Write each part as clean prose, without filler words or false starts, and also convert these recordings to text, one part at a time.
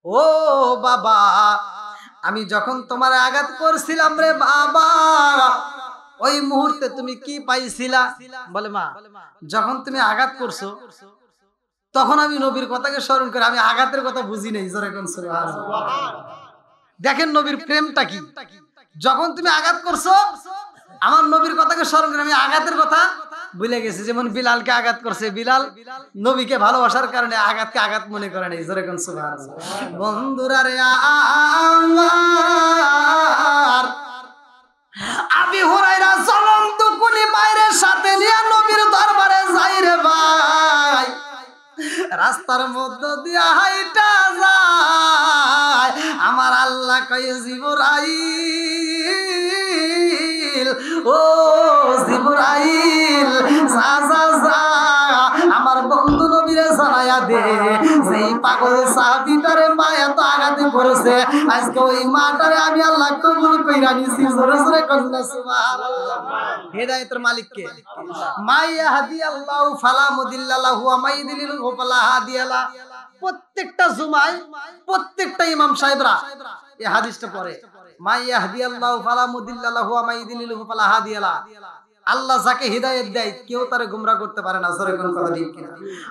ও বাবা, আমি যখন তোমার আঘাত করছিলাম রে বাবা, ওই মুহূর্তে তুমি কি পাইছিলা? বলে মা, যখন তুমি আঘাত করছো তখন আমি নবীর কথাকে স্মরণ করে আমি আঘাতের কথা বুঝি নাই। দেখেন নবীর প্রেমটা কি। যখন তুমি আঘাত করছো আমার নবীর কথাকে স্মরণ করে আমি আঘাতের কথা ভুলে গেছি। যেমন বিলালকে আঘাত করছে, বিলাল নবীকে ভালোবাসার কারণে আঘাতকে আঘাত মনে করে নাই। জোরে কোন সুবহানাল্লাহ। বন্ধুরা রে, আমার আবি হুরায়রা জ্বলন্ত কুলি মায়ের সাথে নিয়ে নবীর দরবারে যাই রে ভাই। রাস্তার মধ্য দিয়া হাইটা যায়, আমার আল্লাহ কয়ে জিবরাইল, ও জিবরাইল, যা যা যা আমার বন্ধু নবীরে জানায়া দে, যেই পাগল সাহাবীটারে মা এত আঘাতে করেছে, আজকে ওই মাটারে আমি আল্লাহ কবুল কইরা নিছি। জোরে জোরে কন্যা সুবহানাল্লাহ। হেদায়েতের মালিক কে? মাইয়া হাদিয়াল্লাহু ফালা মুদিল্লা লাহু ওয়া মাইয়ুদিলিলহু ফালা হাদিয়া লা। প্রত্যেকটা জুমায় প্রত্যেকটা ইমাম সাহেবরা এই হাদিসটা পড়ে, মাইয়া হাদিয়াল্লাহু ফালা মুদিল্লা লাহু ওয়া মাইয়ুদিলিলহু ফালা হাদিয়া লা। আল্লাহ যাকে হিদায়াত দেয় কেউ তারে গোমরা করতে পারে না। জোরে কোন কথা ঠিক কিনা?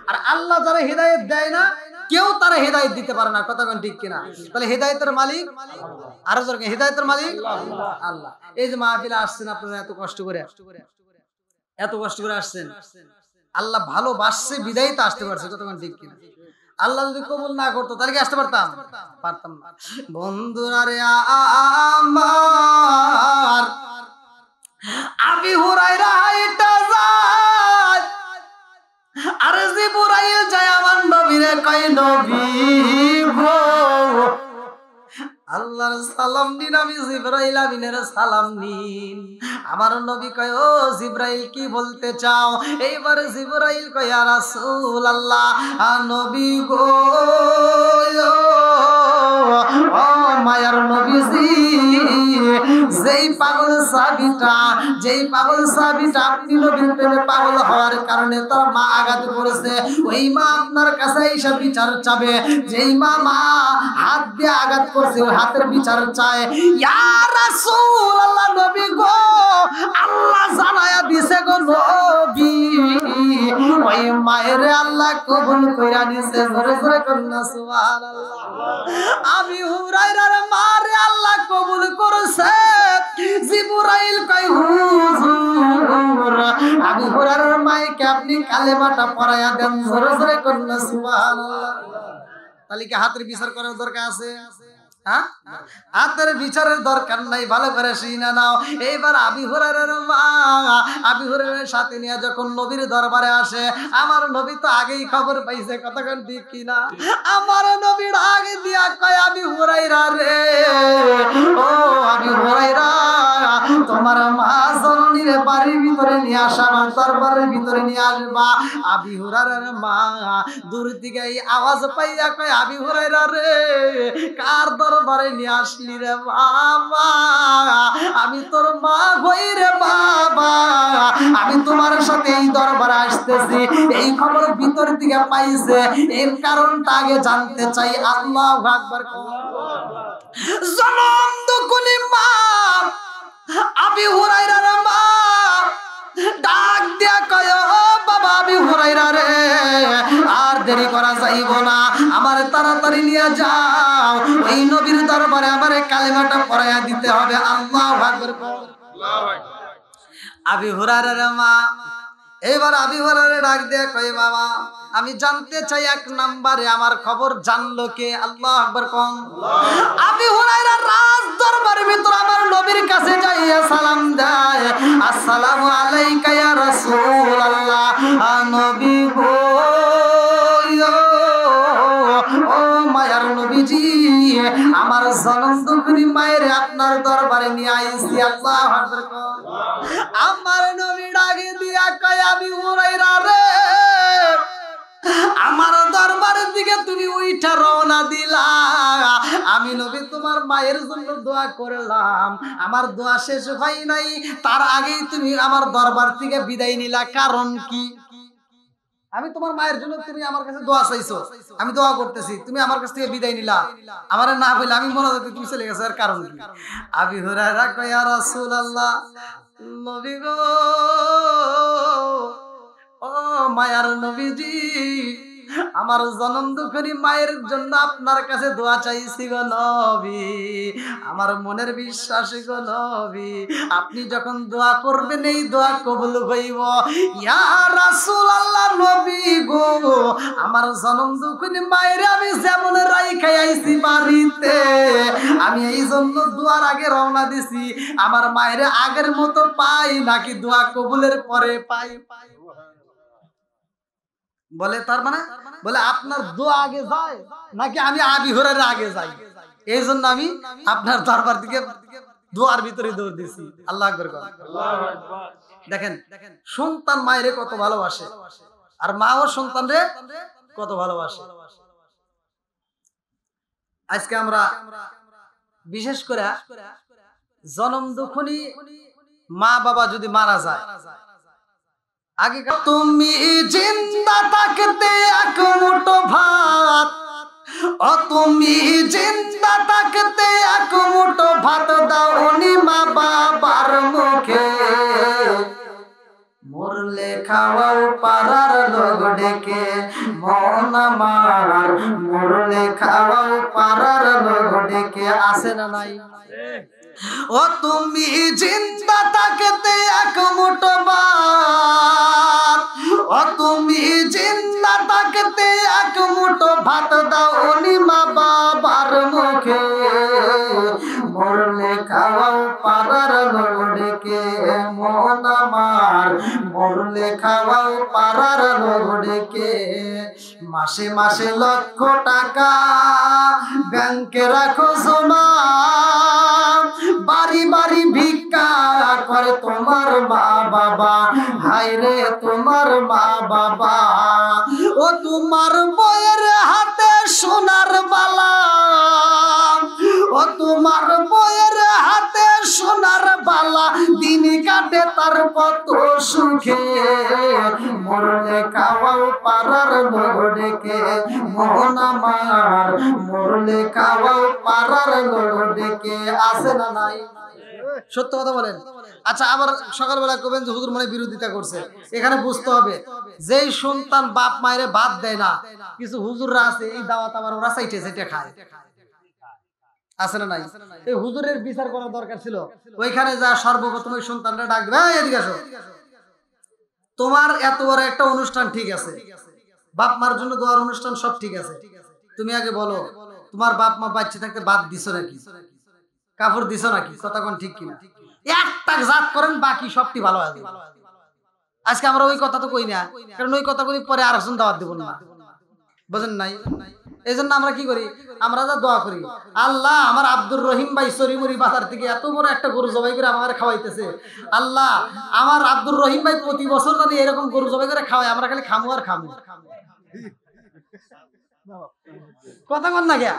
আর আল্লাহ যারা হিদায়াত দেয় না কেউ তারে হিদায়াত দিতে পারে না। কথা কোন ঠিক কিনা? তাহলে হিদায়াতের মালিক আর জোরে হিদায়াতের মালিক আল্লাহ। এই যে মাহফিলে আসছেন আপনারা এত কষ্ট করে আসছেন, আল্লাহ ভালোবাসছে বিদায় তো আসতে পারছে। কতক্ষণ ঠিক কিনা? আল্লাহ যদি কবুল না করতো তাহলে কি আসতে পারতাম না। বন্ধুরা রে, আমার আবি হুরায়রা হাইটা যায়, আরে জিবরাইল যায় আমার নবীরে কয়, নবী গো আল্লাহর সালাম দিন। আমি জিবরাইল আমিনের সালাম নিন। আমার নবী কয়, ও জিবরাইল কি বলতে চাও? এইবার জিবরাইল কয়, ইয়া রাসূলুল্লাহ, নবী গো, ও মায়ার নবীজি, যেই পাগল সাহাবীটা আপনি নবীর প্রেমে পাগল হওয়ার কারণে তার মা আঘাত করেছে, ওই মা আপনার কাছে এসে বিচার চাবে। যেই মা হাত দিয়ে আঘাত করছে ওই হাতের বিচার চায়। ইয়া রাসূলুল্লাহ, নবী গো, আল্লাহ জানায়া দিছে গো নবী, ওই মায়ের আল্লাহ কবুল কইরা নিছে। জোরে জোরে কন্যা সুবহানাল্লাহ। আবি হুরায়রার মারে আল্লাহ কবুল করেছে। জিবরাইল কয়, হুজুর আবি হুরায়রার মাইকে আপনি কালেমাটা পড়ায়া দেন। জোরে জোরে কন্যা সুবহানাল্লাহ। তাহলে কি হাতের বিচার করার দরকার আছে? হ্যাঁ, হাতের বিচারের দরকার নাই। ভালো করে শুনে নাও। এইবার আবি হুরায়রার মা আবি হুরায়রার সাথে নিয়ে যখন নবীর দরবারে আসে, আমার নবী তো আগেই খবর পাইছে। কতক্ষণ ঠিক কিনা? আমার নবীর আগে দিয়া কয়, আবি হুরায়রা রে, ও আবি হুরায়রা, তোমার মা জননীর বাড়ির ভিতরে নিয়ে আসা, আমার দরবারের ভিতরে নিয়ে আসবা। আবি হুরায়রার মা দূর থেকে এই আওয়াজ পাইয়া কয়, আবি হুরায়রা রে, কার দরবারে নিয়ে আসলি রে বাবা? আমি তোর মা হই রে বাবা, আমি তোমার সাথে এই দরবারে আসতেছি। এই খবর ভিতর থেকে পাইছে, এর কারণটা আগে জানতে চাই। আল্লাহু আকবার। জনম দুকুনি মা আবি হুরায়রার মা ডাক দিয়া কয়, ও বাবা আবি হুরায়রা রে, আর দেরি করা যাইব না, আমার তাড়াতাড়ি নিয়ে যাও, ওই নবীর দরবারে আমারে কালেমাটা পড়াইয়া দিতে হবে। আল্লাহু আকবার। আবি হুরায়রার মা এবার আবি হুরায়রা ডাক দিয়ে কয়, বাবা আমি জানতে চাই এক নম্বরে আমার খবর জানলো কে? আল্লাহু আকবার কোন। আবি হুরায়রা রাজ দরবারের ভিতর আমার নবীর কাছে যাইয়া সালাম দেয়, আসসালামু আলাইকা ইয়া রাসূলুল্লাহ, নবী গো, ও মায়ার নবীজি, আমার জনম দুঃখিনী মায়ের আপনার দরবারে নিয়ে আইছি। আল্লাহু আকবার কোন। আমার নবী ডাকে দিয়া কয়, আবি হুরায়রা রে, আমার দরবারের দিকে তুমি উইঠা রওনা দিলা, আমি নবী তোমার মায়ের জন্য দোয়া করলাম, আমার দোয়া শেষ হয় নাই, তার আগেই তুমি আমার দরবার থেকে বিদায় নিলা, কারণ কি? আমি তোমার মায়ের জন্য তুমি আমার কাছে দোয়া চাইছো, আমি দোয়া করতেছি, তুমি আমার কাছ থেকে বিদায় নিলা, আমার না বললে আমি মনে হতো তুমি চলে গেছো, এর কারণ কি? আবু হুরায়রা কয় ইয়া রাসূলুল্লাহ, নবী গো, ও মায়ার নবীজি, আমার জনম দুঃখী মায়ের জন্য আপনার কাছে দোয়া চাইছি গো নবী, আমার মনের বিশ্বাস গো নবী, আপনি যখন দোয়া করবেন এই দোয়া কবুল হইব। ইয়া রাসূলুল্লাহ, নবী গো, আমার জনম দুঃখী মায়ের আমি যেমন রাইখাই আইছি বাড়িতে, আমি এই জন্য দোয়ার আগে রওনা দিছি, আমার মায়ের আগের মতো পাই নাকি দোয়া কবুলের পরে পাই? বলে তার মানে বলে আপনার দোয়া আগে যায় নাকি আমি আবু হুরায়রা আগে যাই, এই জন্য আমি আপনার দরবার দিকে দোয়ার ভিতরে দৌড় দিছি। আল্লাহু আকবার। দেখেন সন্তান মায়ের কত ভালোবাসে, আর মাও সন্তানরে কত ভালোবাসে। আজকে আমরা বিশেষ করে জনম দুঃখী মা বাবা যদি মারা যায়, আগে তুমি জিন্দা থাকতে এক মুঠো ভাত, ও তুমি জিন্দা থাকতে এক মুঠো ভাত দাওনি মা বাবার মুখে, মরলে খাওয়াও পাড়ার লোক ডেকে, মন আমার মরলে খাওয়াও পাড়ার লোক ডেকে, আসে না নাই? ও তুমি জিন্দা থাকতে এক মুঠো ভাত, ও তুমি জিন্দা থাকতে এক মুঠো ভাত দাওনি মা বাবার মুখে, মরলে খাওয়াও পাড়ার লোক ডেকে, মন আমার মরলে খাওয়াও পাড়ার লোক ডেকে। মাসে মাসে লক্ষ টাকা ব্যাংকে রাখো জমা, বাড়ি বাড়ি ভিক্ষা করে তোমার মা বাবা, হায় রে তোমার মা বাবা, ও তোমার বউয়ের হাতে সোনার বালা, ও তোমার বউয়ের হাতে সোনার বালা, দিন কাটে তার কত সুখে, মরলে খাওয়াও পাড়ার লোক ডেকে, মন আমার মরলে খাওয়াও পাড়ার লোক ডেকে, আসে না নাই? সত্য কথা বলেন। আচ্ছা, আবার সকালবেলা কবেন যে হুজুর মানে বিরোধিতা করছে, এখানে বুঝতে হবে যেই সন্তান বাপ মায়ের ভাত দেয় না, কিছু হুজুররা আছে এই দাওয়াত আবার ওরা চাইতে চাইতে খায়, আছে না নাই? এই হুজুরের বিচার করা দরকার ছিল, ওইখানে যা সর্বপ্রথম ওই সন্তানরা ডাক দেবে, এদিকে আসো, তোমার এত বড় একটা অনুষ্ঠান ঠিক আছে, বাপ মার জন্য দোয়ার অনুষ্ঠান সব ঠিক আছে, তুমি আগে বলো তোমার বাপ মা বাচ্চা থাকতে বাদ দিছো নাকি, কাপড় দিছো নাকি, কথা কোন ঠিক কিনা? একটা জাত করেন, বাকি সবটি ভালো আছে। আজকে আমরা ওই কথা তো কই না, কারণ ওই কথা কই পরে আরেকজন দাওয়াত দেব না, বুঝেন নাই? এই জন্য আমরা কি করি, আমরা যা দোয়া করি, আল্লাহ আমার আব্দুর রহিম ভাই সরিমুরি বাজার থেকে এত বড় একটা গরু জবাই করে আমার খাওয়াইতেছে, আল্লাহ আমার আব্দুর রহিম ভাই প্রতি বছর যদি এরকম গরু জবাই করে খাওয়াই, আমরা খালি খামু আর খামু, কথা কোন না গিয়া?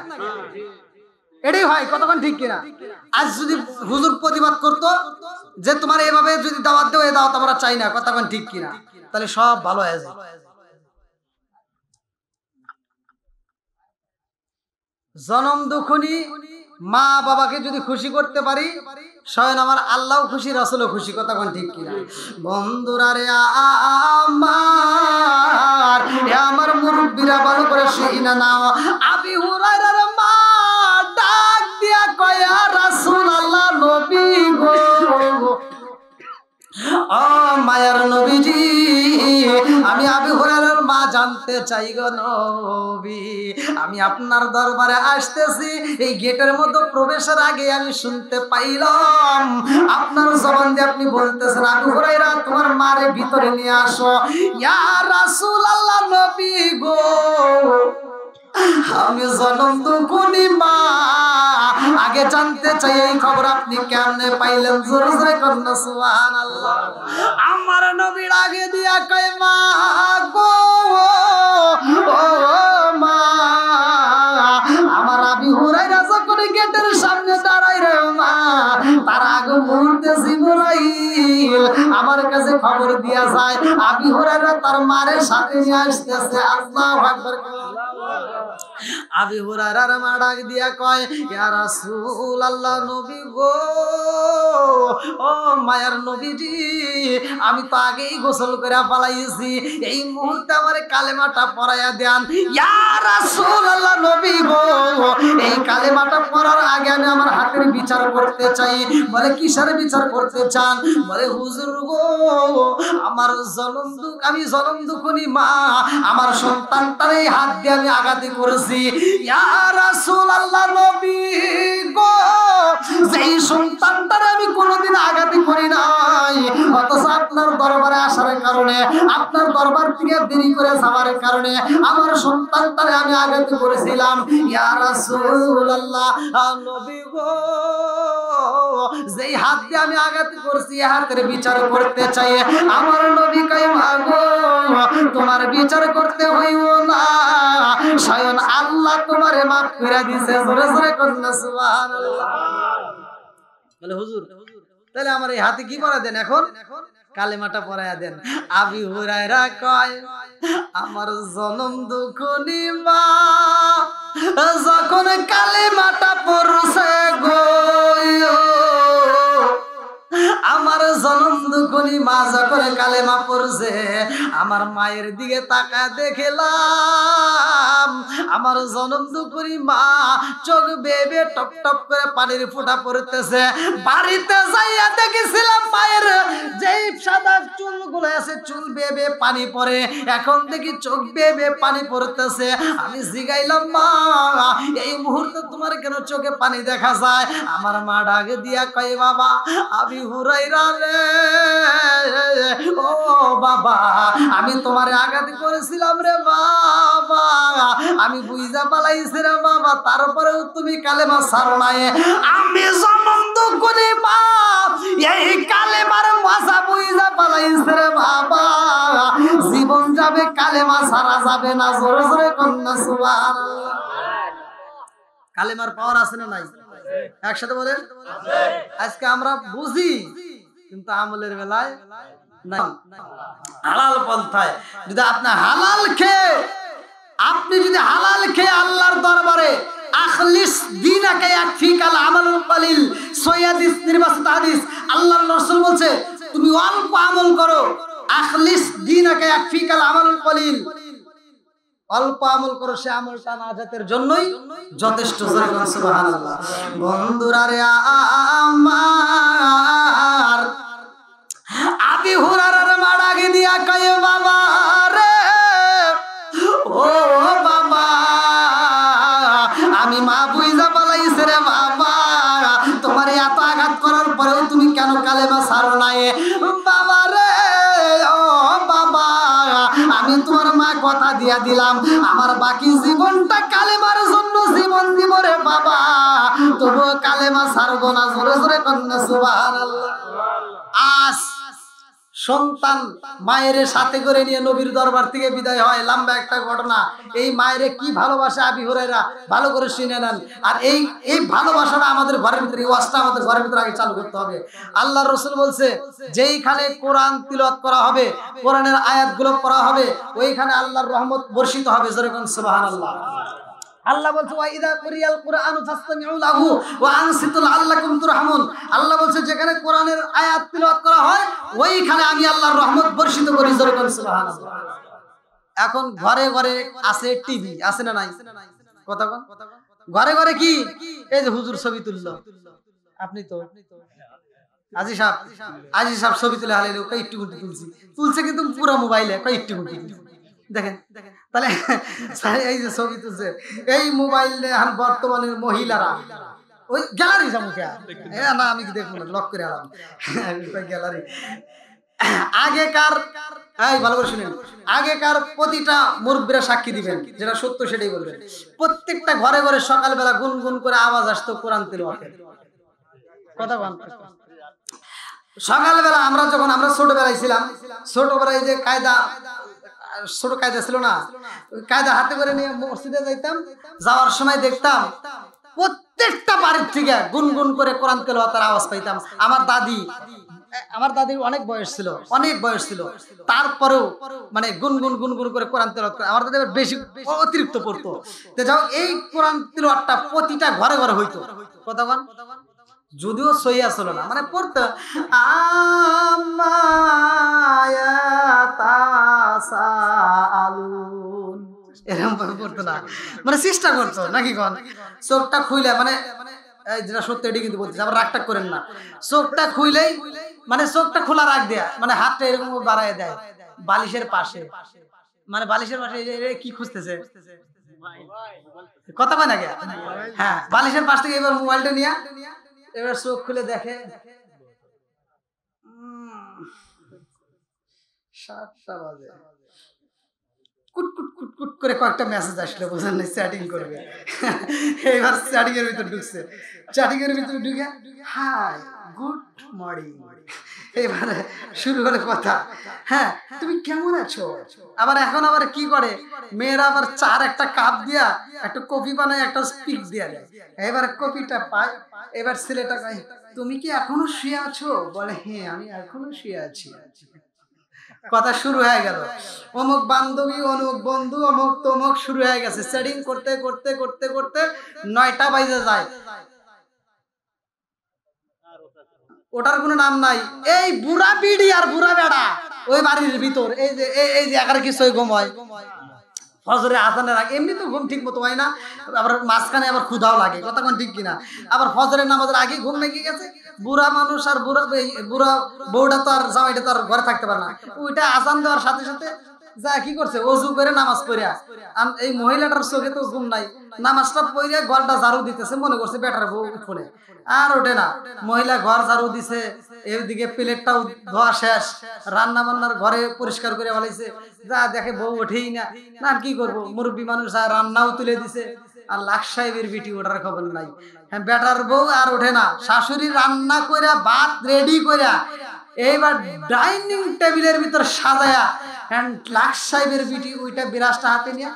এটাই হয়, কতক্ষণ ঠিক কিনা? আজ যদি হুজুর প্রতিবাদ করতো যে তোমার এভাবে যদি দাওয়াত দেও, এই দাওয়াত আমরা চাই না, কতক্ষণ ঠিক কিনা, তাহলে সব ভালো হয়ে যায়। জনম দুঃখী মা বাবাকে যদি খুশি করতে পারি, স্বয়ং আমার আল্লাহ খুশি, রাসূলও খুশি, কতক্ষণ ঠিক কিনা? বন্ধুরা রে আমার মুরব্বীরা ভালো করে শুইনা নাও, আবু হুরায়রার মা ডাক দিয়া কয়, ইয়া রাসূলুল্লাহ, নবী গো, ও মায়ার নবীজি, আমি আবু হুরায়রার মা জানতে চাই গো নবী, আমি আপনার দরবারে আসতেছি, এই গেটের মধ্যে প্রবেশের আগে আমি শুনতে পাইলাম আপনার জবান দিয়ে আপনি বলতেছেন, আবু হুরায়রা তোমার মারে ভিতরে নিয়ে আসো। ইয়া রাসূলুল্লাহ, নবী গো, আমি জনম দুঃখী মা, আগে জানতে চাই এই খবর আপনি কেমনে পাইলেন? জোরে জোরে করেন না সুবহানাল্লাহ। আমার নবীর আগে দিয়া কয়, মা গো, ও মা, আমার আবু হুরায়রা যখন গেটের সামনে দাঁড়াই রে মা, তার আগে মুহূর্তে জিবরাইল আমার কাছে খবর দিয়া যায় আবু হুরায়রা তার মায়ের সাথে নিয়ে আসতেছে। আল্লাহু আকবার। আবু হুরায়রার মা ডাক দিয়া কয়, ইয়া রাসূলুল্লাহ, নবী গো, ও মায়ার নবীজি, আমি তো আগেই গোসল করে পালাইছি, এই মুহূর্তে আমার কালেমাটা পড়াইয়া দেন। ইয়া রাসূলুল্লাহ, নবী গো, এই কালেমাটা পড়ার আগে আমি আমার হাতের বিচার করতে চাই। বলে কিসের বিচার করতে চান? বলে হুজুর গো, আমার আমি জনম দুঃখনী মা, আমার সন্তানটার এই হাত দিয়ে আমি আঘাত করেছি। ইয়া রাসূলুল্লাহ, নবী গো, যেই সন্তানটার আমি কোনোদিন আঘাত করি নাই, অথচ আপনার দরবারে আসার কারণে, আপনার দরবার থেকে দেরি করে যাওয়ার কারণে আমার সন্তানটারে আমি আঘাত করেছিলাম। ইয়া রাসূলুল্লাহ, নবী গো, যেই হাত দিয়ে আমি আঘাত করছি এই হাতের বিচার করতে চাই। আমার নবী কয়, মাগো, তোমার বিচার করতে হইব না, স্বয়ং আল্লাহ তোমারে মাফ করে দিয়েছে। জোরে জোরে কন্যা সুবহানাল্লাহ। বলে হুজুর, তাহলে আমার এই হাতে কি পড়া দেন, এখন কালেমাটা পড়ায়া দেন। আবু হুরায়রা কয়, আমার জনম দুঃখনী মা যখন কালেমাটা পড়ছে গো, আমার জনম দুঃখনী মা যখন কালেমা পড়ছে, আমার মায়ের দিকে তাকায় দেখলাম আমার জনম দুঃখনী মা চোখ বেবে টপ টপ করে পানির ফোঁটা পড়তেছে। বাড়িতে যাইয়া দেখেছিলাম মায়ের যেই সাদা চুলগুলো আছে, চুল বেবে পানি পড়ে, এখন দেখি চোখ বেবে পানি পড়তেছে। আমি জিগাইলাম, মা, এই মুহূর্তে তোমার কেন চোখে পানি দেখা যায়? আমার মা ডাকে দিয়া কয়, বাবা, আবু হুরায়রা রে, ও বাবা, আমি তোমারে আঘাত করেছিলাম রে বাবা, আমি বুঝা পালাইছি রে বাবা, তারপরেও তুমি কালেমা ছাড়ো নাই। আমি জনম দুঃখনী মা এই কালেমার মজা বুঝা পালাইছি রে বাবা, জীবন যাবে কালেমা ছাড়া যাবে না। জোরে জোরে কন্যা সুবহানাল্লাহ। কালেমার পাওয়ার আছে না নাই? একসাথে বলেন। আজকে আমরা বুঝি কিন্তু আমলের বেলায় নাই। হালাল পন্থায় যদি আপনি যদি হালাল খেয়ে আল্লাহর দরবারে আখলিস দীনাকা ইয়াকফিকাল আমালুল কলিল, সহিহ নির্বাচিত হাদিস, আল্লাহর রাসূল বলছে তুমি অল্প আমল করো, আখলিস দীনাকা ইয়াকফিকাল আমালুল কলিল, অল্প আমল করো, সে আমলটা নাজাতের জন্যই যথেষ্ট। সুবহানাল্লাহ। বন্ধুরা রে আমার, আবু হুরায়রার মা ডাকে দিয়া কয়, বাবা রে, ও বাবা, আমি মা বুঝা পালাইছি রে বাবা, তোমার এত আঘাত করার পরেও তুমি কেন কালেমা ছাড়ো নাই? বাবা রে, ও বাবা, আমি তোমার মা কথা দিয়া দিলাম আমার বাকি জীবনটা কালেমার জন্য জীবন দিব রে বাবা, তবুও কালেমা ছাড়বো না। জোরে জোরে কন্যা সুবহানাল্লাহ। আজ সন্তান মায়ের সাথে করে নিয়ে নবীর দরবার থেকে বিদায় হয়, লম্বা একটা ঘটনা। এই মায়ের কি ভালোবাসা আবু হুরায়রা, ভালো করে শুনে নেন। আর এই ভালোবাসাটা আমাদের ঘরের ভিতরে, ওয়াজটা আমাদের ঘরের ভিতরে আগে চালু করতে হবে। আল্লাহর রাসূল বলছে, যেইখানে কোরআন তিলাওয়াত করা হবে, কোরআনের আয়াতগুলো পড়া হবে, ওইখানে আল্লাহর রহমত বর্ষিত হবে। জোরে কোন সুবহানাল্লাহ। আল্লাহ বলছে, ওয়া ইযা কুরিয়াল কুরআনু ফাসতামিউ লাহু ওয়া আনসিতু লাআল্লাকুম তুরহামুন। আল্লাহ বলছে, যেখানে কোরআনের আয়াত তিলাওয়াত করা হয় ওইখানে আমি আল্লাহর রহমত বর্ষিত করি। জোরে কোন সুবহানাল্লাহ। এখন ঘরে ঘরে আছে টিভি, আছে না নাই? কথা কোন, ঘরে ঘরে কি এই যে হুজুর ছবি তুললো, আপনি তো আজি সাহেব ছবি তুলে হালে একটু তুলছে, কিন্তু পুরো মোবাইলে একটু দেখেন। তাহলে এই যে ছবি তুলছে, এই মোবাইলে এখন বর্তমানের মহিলারা ওই গ্যালারি যাবো না, আমি দেখবো না, লক করে আলাম গ্যালারি। আগেকার, ভালো করে শুনেন, আগেকার প্রতিটা মুরব্বীরা সাক্ষী দিবেন, যেটা সত্য সেটাই বলবেন। প্রত্যেকটা ঘরে ঘরে সকালবেলা গুনগুন করে আওয়াজ আসতো কোরআন তিলাওয়াতের। কথা বল। সকালবেলা আমরা ছোটবেলায় ছিলাম, ছোটবেলায় যে ছোট কায়দা ছিল না, কায়দা হাতে করে নিয়ে মসজিদে যাইতাম, যাওয়ার সময় দেখতাম প্রত্যেকটা বাড়ির থেকে গুনগুন করে কোরআন তেলাওয়াতের আওয়াজ পাইতাম। আমার দাদির অনেক বয়স ছিল, তারপরেও মানে গুনগুন গুনগুন করে কোরআন তেলাওয়াত করে। আমার দাদি বেশি অতিরিক্ত পড়তো। তো যাও এই কোরআন তেলাওয়াতটা প্রতিটা ঘরে ঘরে হইতো। কতক্ষণ যদিও সইয়া ছিল না, মানে পড়তো এরকম পড়তো না, মানে চেষ্টা করতো নাকি কোন চোখটা খুইলে, মানে যেটা সত্যি এটি কিন্তু বলতেছে, আবার রাগটা করেন না। চোখটা খুইলেই মানে চোখটা খোলা রাখ দেয়া, মানে হাতটা এরকম বাড়ায় দেয় বালিশের পাশে, মানে বালিশের পাশে কি খুঁজতেছে কথা কয় না কে? হ্যাঁ, বালিশের পাশ থেকে এবার মোবাইলটা নিয়ে এবার চোখ খুলে দেখে 7টা বাজে, কুটকুট কুটকুট করে কয়েকটা মেসেজ আসলো, বুঝলেন না, চ্যাটিং করবে। এইবার চ্যাটিং এর ভিতর ঢুকছে, চ্যাটিং এর ভিতরে ঢুকে হাই গুড মর্নিং, এবারে শুরু হলো কথা, হ্যাঁ তুমি কেমন আছো। আবার এখন আবার কি করে মেয়েরা, আবার চার একটা কাপ দিয়া একটা কফি বানায় একটা স্পিক দিয়া দেয়, এবার কফিটা পায়, এবার ছেলেটা কয় তুমি কি এখনো শুয়ে আছো, বলে হ্যাঁ আমি এখনো শুয়ে আছি। কথা শুরু হয়ে গেল, অমুক বান্ধবী অমুক বন্ধু অমুক তমুক শুরু হয়ে গেছে। সেটিং করতে করতে করতে করতে 9টা বাজে যায়, ওটার কোনো নাম নাই। এই বুড়া বিড়ি আর বুড়া বেড়া ওই বাড়ির ভিতর এই যে একার কিছু ঘুমায়, ফজরে আজানের আগে এমনি তো ঘুম ঠিক মতো হয় না, আবার মাঝখানে আবার ক্ষুধাও লাগে, কথা কোন ঠিক কিনা। আবার ফজরের নামাজের আগে ঘুম লেগে গেছে, বুড়া মানুষ আর বুড়া বউটা তো আর জামাইটা তো আর ঘরে থাকতে পারে না, ওইটা আজান দেওয়ার সাথে সাথে যা কি করছে ওযু করে নামাজ পড়িয়া, এই মহিলাটার চোখে তো ঘুম নাই, নামাজটা পড়িয়া ঘরটা ঝাড়ু দিতেছে, মনে করছে বেটার বউ ফোনে, আর ওঠে না। মহিলা ঘর ঝাড়ু দিছে, এদিকে প্লেটটাও ধোয়া শেষ, রান্না বান্নার ঘরে পরিষ্কার করে বলাইছে, যা দেখে বউ ওঠেই না, না কি করবো, মুরব্বী মানুষ আর রান্নাও তুলে দিছে, আর লাখ সাহেবের বিটি ওঠার খবর নাই। হ্যাঁ, বেটার বউ আর ওঠে না, শাশুড়ি রান্না কইরা ভাত রেডি কইরা এইবার ডাইনিং টেবিলের ভিতর সাজায়া, লাখ সাহেবের বিটি ওইটা বিরাজটা হাতে নিয়ে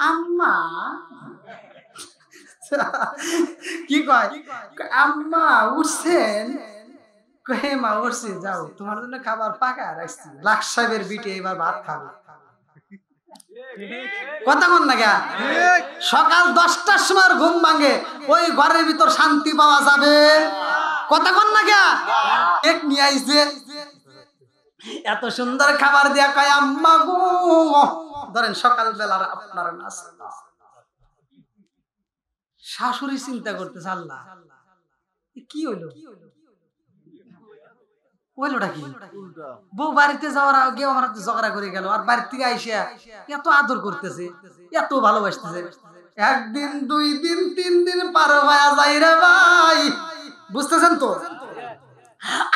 আম্মা কি কয়, আম্মা উঠছেন, হে মা উঠছি, যাও তোমার জন্য খাবার পাকা রাখছি। লাখ সাহেবের বিটি এবার ভাত খাবে, কথা বল না গা। সকাল 10টার সময় ঘুম ভাঙে, ওই ঘরের ভিতর শান্তি পাওয়া যাবে, কথা বল না গা। এক নিয়ে আইছে, এত সুন্দর খাবার দিয়া কয় আম্মা গো, ধরেন সকাল বেলার আপনার নাস্তা। শাশুড়ি চিন্তা করতেছে আল্লাহ কি হইলো, হইলোটা কি, বউ বাড়িতে যাওয়ার আগে আমার ঝগড়া করে গেল, আর বাড়ি থেকে আইসা এত আদর করতেছে, এত ভালোবাসতেছে। একদিন 2 দিন 3 দিন পার হয়ে যায় রে ভাই, বুঝতেছেন তো।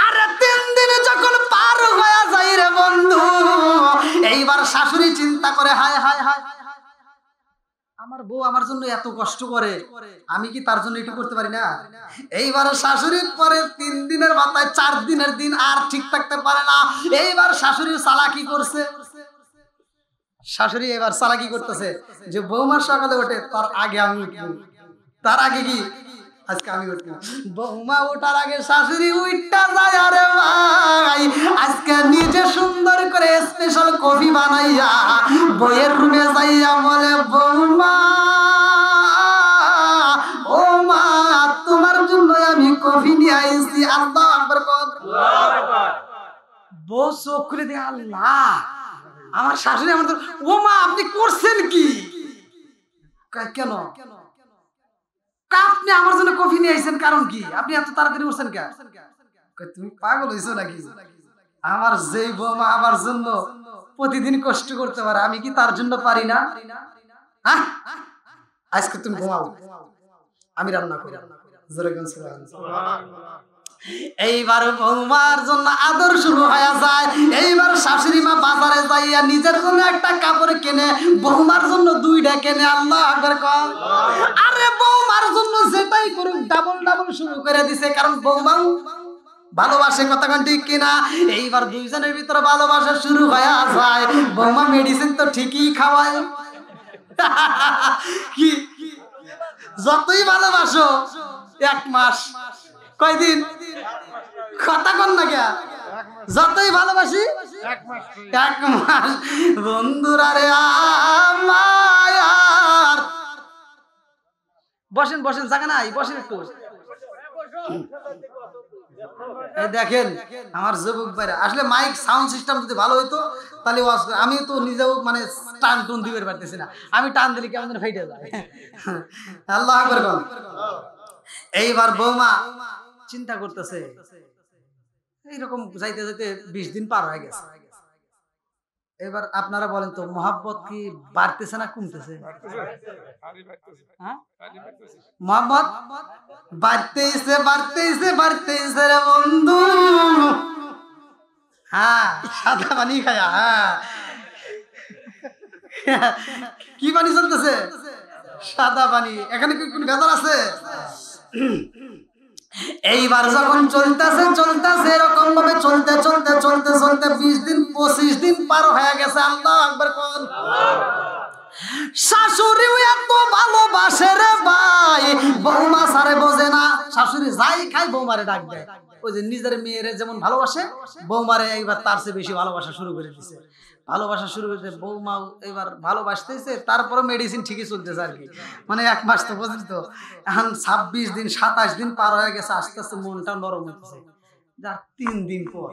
আরে 3 দিনে যখন পার হয়ে যায় রে বন্ধু, এইবার শাশুড়ি চিন্তা করে হায় হায় হায়, আমার বউ আমার জন্য এত কষ্ট করে, আমি কি তার জন্য একটু করতে পারি না। এইবার শাশুড়ির পরে 3 দিনের মাথায় 4 দিনের দিন আর ঠিক থাকতে পারে না। এইবার শাশুড়ি চালাকি করছে, শাশুড়ি এবার চালাকি করতেছে যে বৌমার সকালে ওঠে তার আগে আমি উঠবো, তার আগে কি আজকে আমি উঠবো। বৌমা ওঠার আগে শাশুড়ি উঠটা যায়, আরে ভাই আজকে নিজে সুন্দর করে স্পেশাল কফি বানাইয়া বইয়ের রুমে যাইয়া বলে বৌমা, ও মা তোমার জন্য আমি কফি নিয়ে আইছি। আল্লাহু আকবার, আল্লাহু আকবার। বউ চোখ খুলে দিয়ে আল্লাহ, আমার শাশুড়ি আমার, ও মা আপনি করছেন কি, কেন আপনি আমার জন্য কফি নিয়ে আইছেন, কারণ কি, আপনি এত তাড়াতাড়ি উঠছেন কেন। তুমি পাগল হইছো নাকি, আমার যেই বৌমা আমার জন্য প্রতিদিন কষ্ট করতে পারে, আমি কি তার জন্য পারি না। হ্যাঁ, আজকে তুমি ঘুমাও, আমি রান্না করি। এইবার বৌমার জন্য আদর শুরু হয়ে যায়। এইবার শাশুড়ি মা বাজারে যাইয়া নিজের জন্য একটা কাপড় কেনে, বৌমার জন্য 2টা কেনে। আল্লাহু আকবার। আরে বৌমার জন্য যেটাই করুক ডাবল ডাবল শুরু করে দিছে, কারণ বৌমাও ভালোবাসে, কথা কোন ঠিক কিনা। এইবার দুইজনের ভিতরে ভালোবাসা শুরু হয়ে যায়। বৌমা মেডিসিন তো ঠিকই খাওয়ায়, কি যতই ভালোবাসো 1 মাস, কয়দিন? কথা কন না কে? যতই ভালোবাসি 1 মাস। বন্ধুরা রে আমার, বসেন বসেন, জায়গা নাই, বসেন একটু। দেখেন আমার যুবক ভাইরা, আসলে মাইক সাউন্ড সিস্টেম যদি ভালো হইতো তাহলে আমি তো নিজেও মানে টান টুন দিতে পারতেছি না, আমি টান দিলে কেমন যেন ফেটে যায়। আল্লাহ আকবার। এইবার বৌমা চিন্তা করতেছে, এইরকম যাইতে যাইতে 20 দিন পার হয়ে গেছে। এবার আপনারা বলেন তো, মোহাব্বত কি বাড়তেছে না কমতেছে? মোহাম্মত বাড়তেইছে বাড়তেইছে বাড়তেইছে রে বন্ধু। হ্যাঁ, সাদা পানি খায়া। হ্যাঁ, কি পানি চলতেছে? সাদা পানি। এখানে কি কোন ভেজাল আছে? এইবার যখন চলতেছে চলতেছে এরকম ভাবে চলতে চলতে চলতে চলতে 20 দিন 25 দিন পার হয়ে গেছে। আল্লাহু আকবার কোন। শাশুড়িও এত ভালোবাসে রে ভাই, বৌমা সারে বোঝে না। শাশুড়ি যাই খায় বৌমারে ডাক দেয়। ওই যে নিজের মেয়েরে যেমন ভালোবাসে, বৌমারে এইবার তার চেয়ে বেশি ভালোবাসা শুরু করে দিছে। ভালোবাসা শুরু করেছে, বৌমাও এবার ভালোবাসতেছে। তারপরে মেডিসিন ঠিকই চলতেছে আর কি, মানে 1 মাস তো বুঝলি তো। এখন 26 দিন 27 দিন পার হয়ে গেছে, আস্তে আস্তে মনটা নরম হচ্ছে। যার 3 দিন পর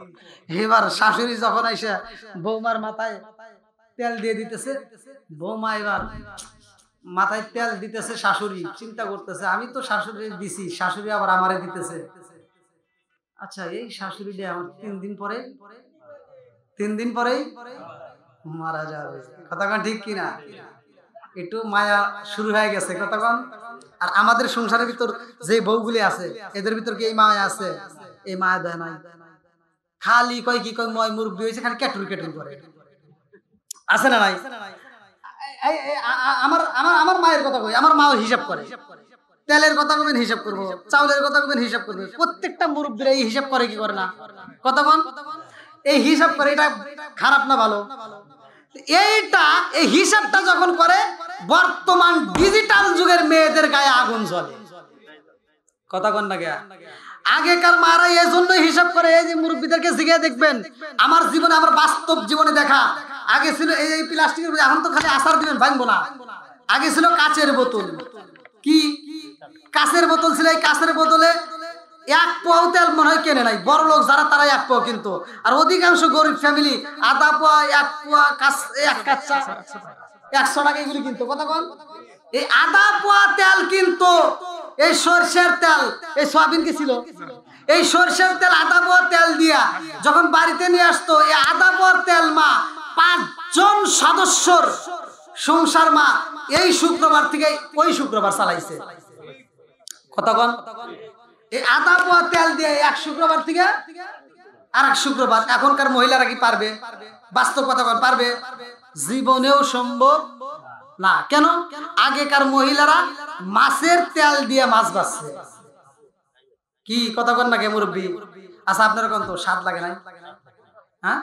এবার শাশুড়ি যখন এসে বৌমার মাথায় তেল দিয়ে দিতেছে, বৌমা এবার মাথায় তেল দিতেছে, শাশুড়ি চিন্তা করতেছে আমি তো শাশুড়ি দিছি, শাশুড়ি আবার আমারে দিতেছে। আচ্ছা, এই শাশুড়িটা আমার 3 দিন পরেই মারা যাবে। কথাটা ঠিক কিনা? একটু মায়া শুরু হয়ে গেছে, কথাগণ। আর আমাদের সংসারের ভিতর যে বউগুলি আছে, এদের ভিতর কি এই মায়া আছে? এই মায়া দেয় নাই, খালি কয় কি কয় ময় মুরব্বি হয়েছে, খালি ক্যাটুরি ক্যাটুরি করে। আছে না নাই? আমার আমার আমার মায়ের কথা কই, আমার মাও হিসাব করে। তেলের কথা কবেন হিসাব করবো, চাউলের কথা কবেন হিসাব করবে। প্রত্যেকটা মুরব্বিরা এই হিসাব করে কি করে না? কথাগণ, এই হিসাব করে। এটা খারাপ না ভালো? এইটা, এই হিসাবটা যখন করে, বর্তমান ডিজিটাল যুগের মেয়েদের গায়ে আগুন জ্বলে। কথা কন না গিয়া? আগেকার মারা এই জন্যই হিসাব করে। এই যে মুরব্বীদেরকে জিজ্ঞাসা দেখবেন, আমার জীবনে, আমার বাস্তব জীবনে দেখা, আগে ছিল এই প্লাস্টিকের, এখন তো খালি আচার দিবেন ভাঙবো না। আগে ছিল কাচের বোতল। কি কাচের বোতল ছিল? এই কাচের বোতলে 1 পোয়াও তেল মনে হয় কেনে নাই। বড় লোক যারা তারাই 1 পোয়া কিন্তু, আর অধিকাংশ গরিব ফ্যামিলি আধা পোয়া 1 পোয়া এক কাচ্চা 100 টাকা এগুলি কিন্তু। কথা কন, এই আধা পোয়া তেল কিন্তু এই সরষের তেল, এই সয়াবিন কি ছিল, এই সরষের তেল আধা পোয়া তেল দিয়া যখন বাড়িতে নিয়ে আসতো, এই আধা পোয়া তেল মা 5 জন সদস্যর সংসার মা এই শুক্রবার থেকে ওই শুক্রবার চালাইছে। কথা কন, এই আধা পোয়া তেল দিয়ে 1 শুক্রবার থেকে আর 1 শুক্রবার। এখনকার মহিলারা কি পারবে? বাস্তব কথা কন, পারবে? জীবনেও সম্ভব না। কেন? আগেকার মহিলারা মাছের তেল দিয়ে মাছ ভাজছে। কি কথা কন না কে মুরব্বী? আচ্ছা, আপনার কোন তো স্বাদ লাগে নাই? হ্যাঁ,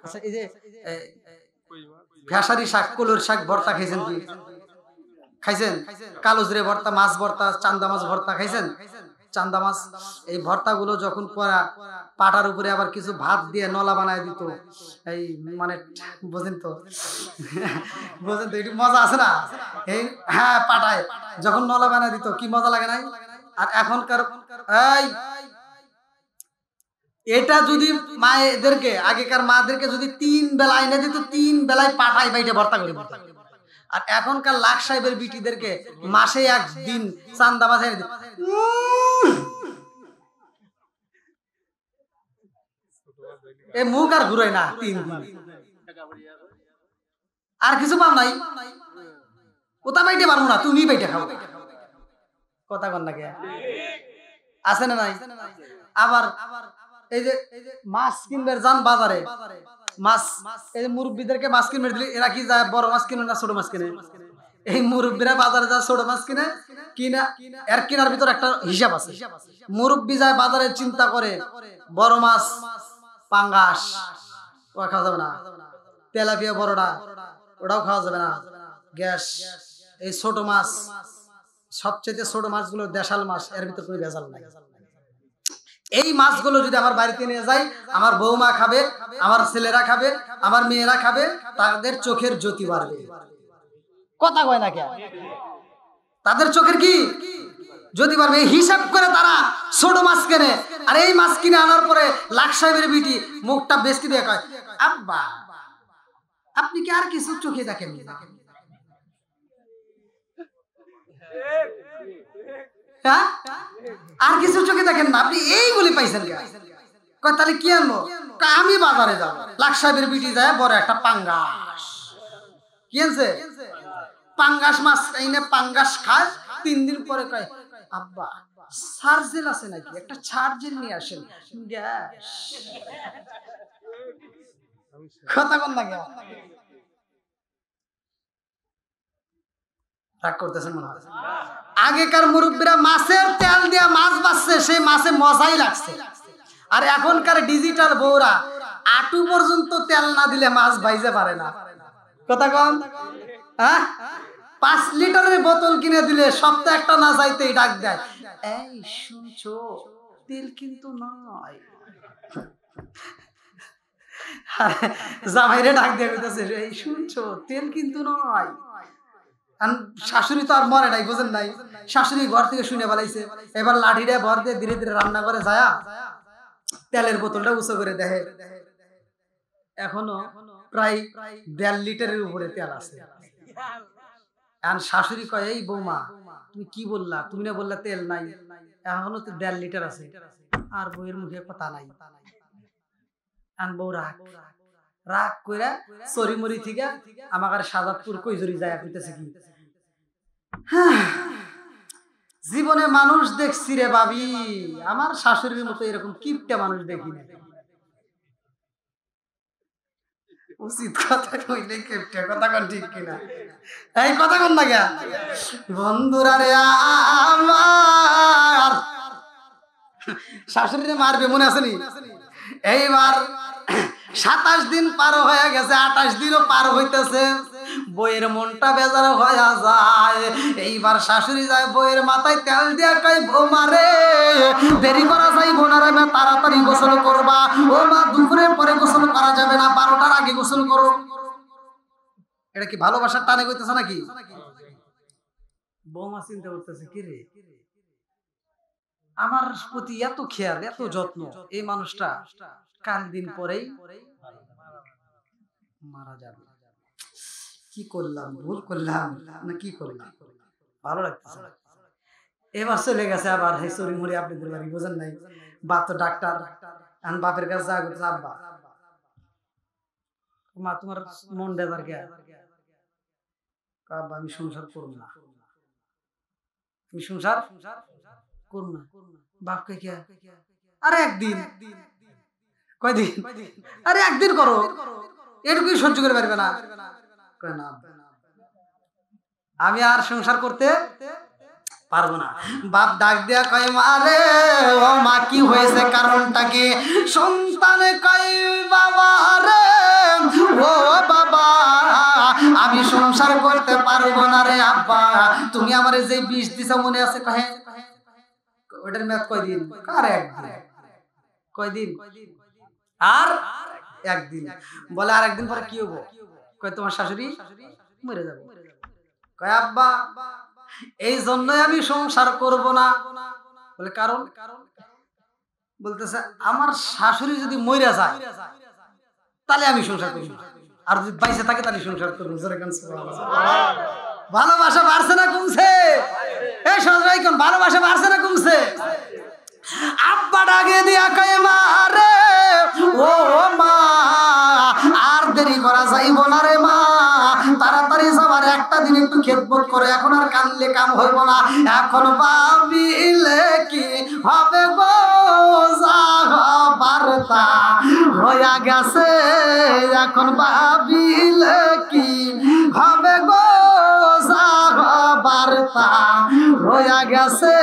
আচ্ছা, এই যে ভেসারি শাক, কলুর শাক ভর্তা খাইছেন? কি খাইছেন? কালোজরে ভর্তা, মাছ ভর্তা, চান্দা মাছ ভর্তা খাইছেন? চান্দা মাছ, এই ভর্তা গুলো যখন করা, পাটার উপরে আবার কিছু ভাত দিয়ে নলা বানায় দিত। এই মানে বোঝেন তো, বোঝেন তো, একটু মজা আছে না? এই হ্যাঁ, পাটায় যখন নলা বানায় দিত, কি মজা লাগে নাই? আর এখনকার এই এটা যদি মায়েদেরকে, আগেকার মাদেরকে যদি 3 বেলা এনে দিত, 3 বেলায় পাটায় বাইটে ভর্তা করে দিত। আর এখনকার লাখ সাহেবের বিটিদেরকে মাসে 1 দিন চান্দা মাছ এনে দিত। এ মুখ আর ঘুরাই না 3 দিন, আর কিছু পাও নাই। ওটা বাইটে পারবো না, তুমি বাইটে খাও। কথা কন না কে? আছে না নাই? আবার এই যে মাছ কিনবে যান বাজারে, মাছ, এই যে মুরব্বীদেরকে মাছ কিনবে দিলে এরা কি যায়, বড় মাছ কিনে না ছোট মাছ কিনে? এই মুরব্বীরা বাজারে যায় ছোট মাছ কিনে, কিনা এর কেনার ভিতর একটা হিসাব আছে। মুরব্বী যায় বাজারে, চিন্তা করে বড় মাছ পাঙ্গাস ওটা খাওয়া যাবে না, তেলাপিয়া বড়টা ওটাও খাওয়া যাবে না, গ্যাস। এই ছোট মাছ সবচেয়ে ছোট মাছগুলো দেশাল মাছ, এর ভিতর কোনো ভেজাল নাই। এই মাছগুলো যদি আমার বাড়িতে নিয়ে যাই, আমার বৌমা খাবে, আমার ছেলেরা খাবে, আমার মেয়েরা খাবে, তাদের চোখের জ্যোতি বাড়বে। কথা কয় না কেন? তাদের চোখের কি জ্যোতি বাড়বে। হিসাব করে তারা ছোট মাছ কেনে, আর এই মাছ কিনে আনার পরে লাখ সাহেবের বিটি মুখটা বেশি দিয়ে কয়, আব্বা আপনি কি আর কিছু চোখে দেখেন না? হ্যাঁ, আর কিছু চোখে দেখেন না, আপনি এইগুলি পাইছেন? কয় তাহলে কি আনবো? আমি বাজারে যাব। লাখ সাহেবের বিটি যায় বড় একটা পাঙ্গাস কি আনছে, পাঙ্গাস মাছ এনে পাঙ্গাস খায়। 3 দিন পরে কয়, আব্বা সার্জেল আছে নাকি, একটা সার্জেল নিয়ে আসেন। গ্যাস। কথা বল না কেন? রাগ করতেছেন মনে হয়। আগেকার মুরব্বীরা মাছের তেল দিয়ে মাছ বাছছে, সেই মাছে মজাই লাগছে। আর এখনকার ডিজিটাল বউরা আটু পর্যন্ত তেল না দিলে মাছ ভাইজে পারে না। কথা কম? হ্যাঁ, 5 লিটারের বোতল কিনে দিলে সপ্তাহে একটা না চাইতেই ডাক দেয়, এই শুনছো তেল কিন্তু নয়। জামাইরে ডাক দিয়ে কইতাছে, এই শুনছো তেল কিন্তু নয়। শাশুড়ি তো আর মরে নাই, বুঝেন নাই? শাশুড়ি ঘর থেকে শুনে বলাইছে, এবার লাঠিটা ভর দিয়ে ধীরে ধীরে রান্না করে যায়, তেলের বোতলটা উঁচু করে দেখে এখনো প্রায় 1.5 লিটারের উপরে তেল আছে। শাশুড়ি কয়, এই বৌমা তুমি কি বললা, তুমি না বললা তেল নাই, এখনো তো 1.5 লিটার আছে। আর বউয়ের মুখে কথা নাই। বউ রাগ রাগ কইরা সরি মরি থেকে আমাকে সাজাদপুর কইজুরি যায় কইতেছে কি, জীবনে মানুষ দেখছি রে ভাবি, আমার শাশুড়ির মতো এরকম কিপটা মানুষ দেখি না। উচিত কথা কইলে কিপটা, কথা কোন ঠিক কিনা? এই কথা কোন না গা বন্ধুরা রে, আমার শাশুড়িরে মারবে মনে আছে নি? এইবার 27 দিন পার হয়ে গেছে, 28 দিনও পার হইতেছে, বইয়ের মনটা বেজার হয়ে যায়। এইবার শাশুড়ি যায় বইয়ের মাথায় তেল দিয়া কয়, বৌমা রে দেরি করা যাইব না রে, তাড়াতাড়ি গোসল করবা। ও মা দুপুরের পরে গোসল করা যাবে না, 12টার আগে গোসল করো। এটা কি ভালোবাসার টানে কইতেছে নাকি? বৌমা চিন্তা করতেছে, কি রে আমার প্রতি এত খেয়াল এত যত্ন, এই মানুষটা কাল দিন পরেই মারা যাবে। কি করলাম, ভুল করলাম না কি করলাম? ভালো লাগতেছে। এবার চলে গেছে আবার হেসরি মুড়ি আপনাদের বাড়ি, বোঝেন নাই? বাপ তো ডাক্তার, বাপের কাছে যা করতেছে, আব্বা মা তোমার মন বেজার কে? আব্বা আমি সংসার করব না, আমি সংসার করব না। বাপ কে কে? আরে একদিন। কয়দিন? আরে একদিন করো, এটুকুই সহ্য করে পারবে না? আমি আর সংসার করতে পারবো না। বাপ ডাক দিয়া কয়, মা রে ও মা কি হয়েছে, কারণটা কি? সন্তান কয়, বাবা রে ও বাবা আমি সংসার করতে পারবো না রে আব্বা, তুমি আমারে যে বিষ দিছো মনে আছে? কহে ওটার মেয়াদ কয়দিন? আর একদিন। কয়দিন? আর একদিন। বলে আর একদিন পরে কি হবো? কয় তোমার শাশুড়ি মরে যাবে। কয় আব্বা এই জন্যই আমি সংসার করব না। বলে কারণ? বলতেছে আমার শাশুড়ি যদি মরে যায় তাহলে আমি সংসার করব, আর যদি বাইসে থাকে তাহলে সংসার করব। ভালোবাসা বাড়ছে না কমছে? এই সবাই কোন ভালোবাসা বাড়ছে না কমছে? আব্বা ডাকে দিয়া কয়, মা রে ও মা আর দেরি করা যাইব না রে মা, তাড়াতাড়ি যাবার, একটা দিন একটু খেদমত করে, এখন আর কানলে কাম হইব না। এখন ভাবিলে কি হবে গো, বার্তা হইয়া গেছে, এখন ভাবিলে কি হবে গো, বার্তা হইয়া মইরা গেছে,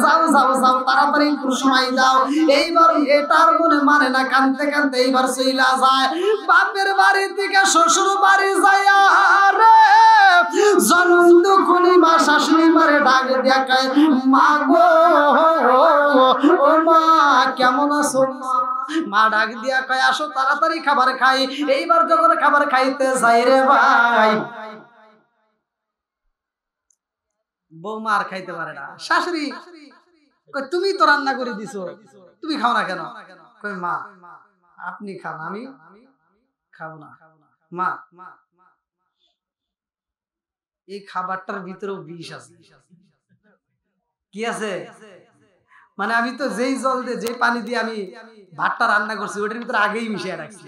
যাও যাও যাও তাড়াতাড়ি একটু সময় দাও। এইবার এটার মনে মানে না, কানতে কানতে এইবার চইলা যায় বাপের বাড়ি থেকে শ্বশুর বাড়ি যাইয়া রে জনম দুখুনি মা শাশুড়ি মারে ডাক দিয়া কয় মা গো ও মা কেমন আছো মা? মা ডাক দিয়া কয় আসো তাড়াতাড়ি খাবার খাই। এইবার যখন খাবার খাইতে যাই রে ভাই, বৌমা আর খাইতে পারে না। শাশুড়ি কই তুমি তো রান্না করে দিছো, তুমি খাও না কেন? কই মা আপনি খান, আমি খাবো না। মা এই খাবারটার ভিতরেও বিষ আছে। কি আছে? মানে আমি তো যেই জল দিয়ে যেই পানি দিয়ে আমি ভাতটা রান্না করছি ওটার ভিতরে আগেই মিশিয়ে রাখছি।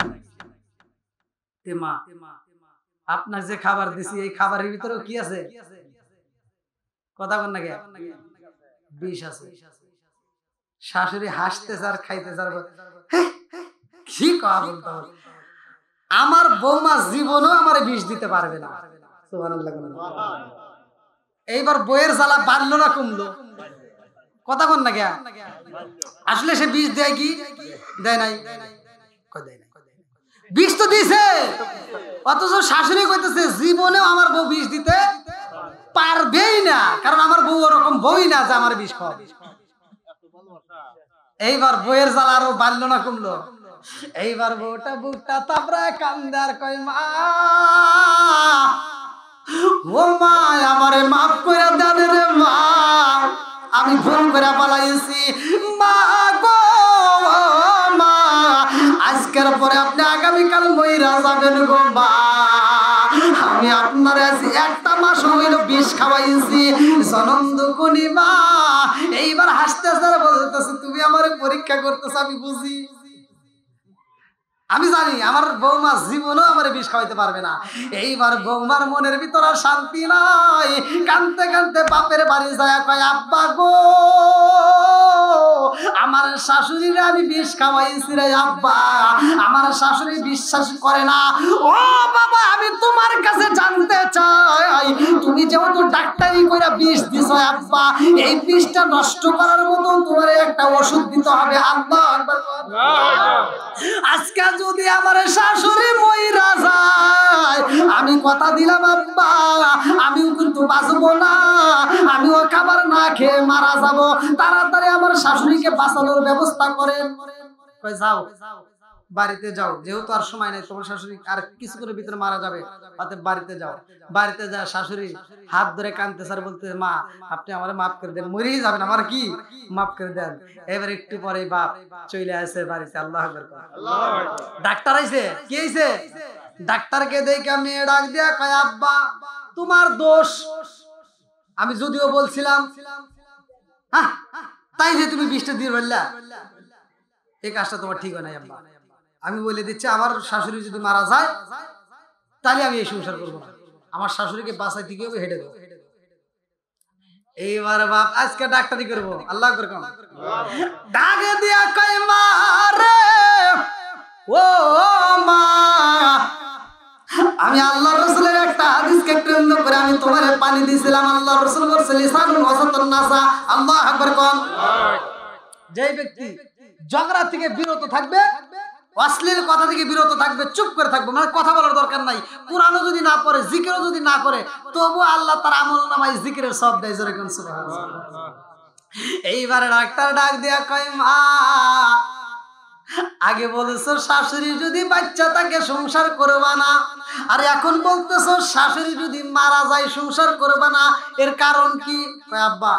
মা আপনার যে খাবার দিছি এই খাবারের ভিতরেও কি আছে? কথা বল না, বিষ আছে। শাশুড়ি হাসতেছে আর খাইতেছে আর কি কথা বলতে হবে। আমার বৌমা জীবনেও আমার বিষ দিতে পারবে না। সুবহানাল্লাহ। এইবার বইয়ের জ্বালা বাড়লো না কমলো? কথা বল না, আসলে সে বিষ দেয় কি দেয় নাই? বিষ তো দিছে, অথচ শাশুড়ি কইতেছে জীবনেও আমার বউ বিষ দিতে পারবেই না, কারণ আমার বউ ওরকম বই না যে আমার বিষ খাওয়াবে। এইবার বইয়ের জ্বালা আরো বাড়লো না কমলো? এইবার বউটা বুকটা তাপড়ায় কান্দার কয় মা ও মা আমারে মাফ করে দেন রে মা, আমি ভুল করে পালাইছি। মা গো মা আজকের পরে আপনি আগামীকাল মইরা যাবেন গো মা, আমি আপনার একটা মাস হইল বিষ খাওয়াইছি জনম দুকুনি মা। এইবার হাসতেছে আর বলতেছে তুমি আমার পরীক্ষা করতেছ, আমি বুঝি, আমি জানি আমার বৌমা জীবনও আমার বিষ খাওয়াইতে পারবে না। এইবার বৌমার মনের ভিতর আর শান্তি নাই, কানতে কানতে বাপের বাড়ি যায় কয় আব্বা গো আমার শাশুড়িরে আমি বিষ খাওয়াইছি রে আব্বা, আমার শাশুড়ি বিশ্বাস করে না। ও বাবা আমি তোমার কাছে জানতে চাই তুমি যেহেতু ডাক্তারি কইরা বিষ দিছো আব্বা, এই বিষটা নষ্ট করার মতো তোমার একটা ওষুধ দিতে হবে। আল্লাহু আকবার। আজকে যদি আমার শাশুড়ি মইরা যায় আমি কথা দিলাম আব্বা আমিও কিন্তু বাঁচবো না, আমিও খাবার না খেয়ে মারা যাব। তাড়াতাড়ি আমার শাশুড়িকে বাঁচানোর ব্যবস্থা করেন। কই যাও বাড়িতে যাও, যেহেতু আর সময় নাই, তোমার শাশুড়ি আর কিছুক্ষণের ভিতরে মারা যাবে, অতএব বাড়িতে যাও। বাড়িতে যা শাশুড়ি হাত ধরে কাঁদতে স্যার বলতে মা আপনি আমারে মাফ করে দেন, মরেই যাবেন আমার কি মাফ করে দেন। এবার একটু পরে বাপ চলে আসে বাড়িতে। আল্লাহু আকবার। ডাক্তার আইছে, কি আইছে? ডাক্তারকে দেখে মেয়ে ডাক দিয়া কয় আব্বা তোমার দোষ, আমি যদিও বলছিলাম হ্যাঁ তাই যে তুমি বিষটা দিয়ে বললা, এই কাজটা তোমার ঠিক হয় নাই আব্বা। আমি বলে দিচ্ছি আমার শাশুড়ি যদি মারা যায় তাহলে আমি এই সংসার করবো না, আমার শাশুড়িকে বাঁচাইতে গিয়ে হেঁটে দেবো। এইবার বাপ আজকে ডাক্তারি করবো। আল্লাহ করে ডাকে দিয়া কয় মা রে ও মা আমি আল্লাহ রাসূলের একটা হাদিসকে কেন্দ্র করে আমি তোমারে পানি দিয়েছিলাম। আল্লাহ রাসূল বলেছেন লিসানুন ওয়াসাতুন নাসা। আল্লাহু আকবার কোন। যে ব্যক্তি ঝগড়া থেকে বিরত থাকবে, অশ্লীল কথা থেকে বিরত থাকবে, চুপ করে থাকবে, মানে কথা বলার দরকার নাই, কোরআনও যদি না পড়ে জিকিরও যদি না করে তবু আল্লাহ তার আমলনামায় জিকিরের সব দেয়। জোরে কোন সুবহানাল্লাহ। এইবারে ডাক্তার ডাক দিয়া কয় মা আগে বলেছো শাশুড়ি যদি বাচ্চা থাকে সংসার করবা না, আর এখন বলতেছো শাশুড়ি যদি মারা যায় সংসার করবা না, এর কারণ কি? কয় আব্বা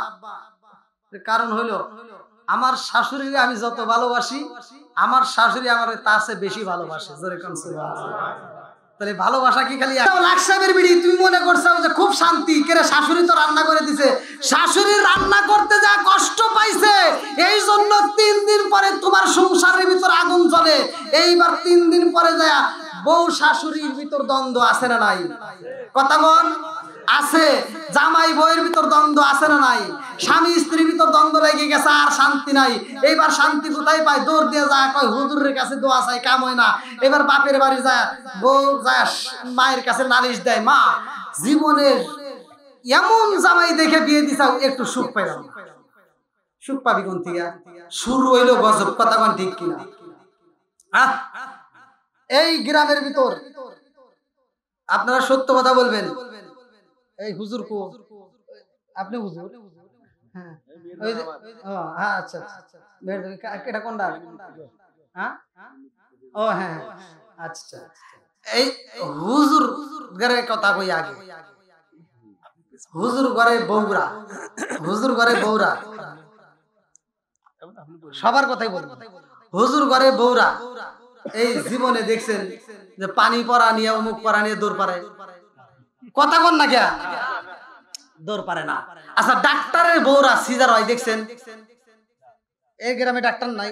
এর কারণ হলো আমার শাশুড়িকে আমি যত ভালোবাসি আমার শাশুড়ি আমার তার চেয়ে বেশি ভালোবাসে। জোরে কোন সুবহানাল্লাহ। তাহলে ভালোবাসা কি খালি লাকসামের বিড়ি? তুমি মনে করছো যে খুব শান্তি, কেরে শাশুড়ি তো রান্না করে দিছে, শাশুড়ি রান্না করতে যা কষ্ট পাইছে এই জন্য 3 দিন পরে তোমার সংসারের ভিতর আগুন জ্বলে। এইবার 3 দিন পরে যায় বউ শাশুড়ির ভিতর দ্বন্দ্ব আছে না নাই? কথা বল আছে। জামাই বউয়ের ভিতর দ্বন্দ্ব আছে না নাই? স্বামী স্ত্রীর ভিতর দ্বন্দ্ব লেগে গেছে, আর শান্তি নাই। এইবার শান্তি কোথায় পায়? দৌড় দিয়ে যায় কয় হুজুরের কাছে দোয়া চাই, কাম হয় না। এবার বাপের বাড়ি যায় বউ যায় মায়ের কাছে নালিশ দেয়, মা জীবনের এমন জামাই দেখে বিয়ে দিছাও একটু সুখ পাইলাম, সুখ পাবি কোন থেকে? শুরু হইলো গজব, কথা কোন ঠিক কিনা? এই গ্রামের ভিতর আপনারা সত্য কথা বলবেন। এই হুজুর কো, আপনি হুজুর? হ্যাঁ, ওই যে, ও হ্যাঁ, আচ্ছা এটা কোনটা? হ্যাঁ, ও হ্যাঁ, আচ্ছা। এই হুজুর ঘরের কথা কই আগে। হুজুর ঘরে বউরা, হুজুর ঘরে বউরা, সবার কথাই বলবো। হুজুর ঘরে বউরা এই জীবনে দেখছেন যে পানি পরা নিয়ে, অমুক পরা নিয়ে দৌড় পারে, কথা কন না কে? দৌড় পারে না। আচ্ছা, ডাক্তারের বউরা সিজার হয় দেখছেন? এই গ্রামে ডাক্তার নাই,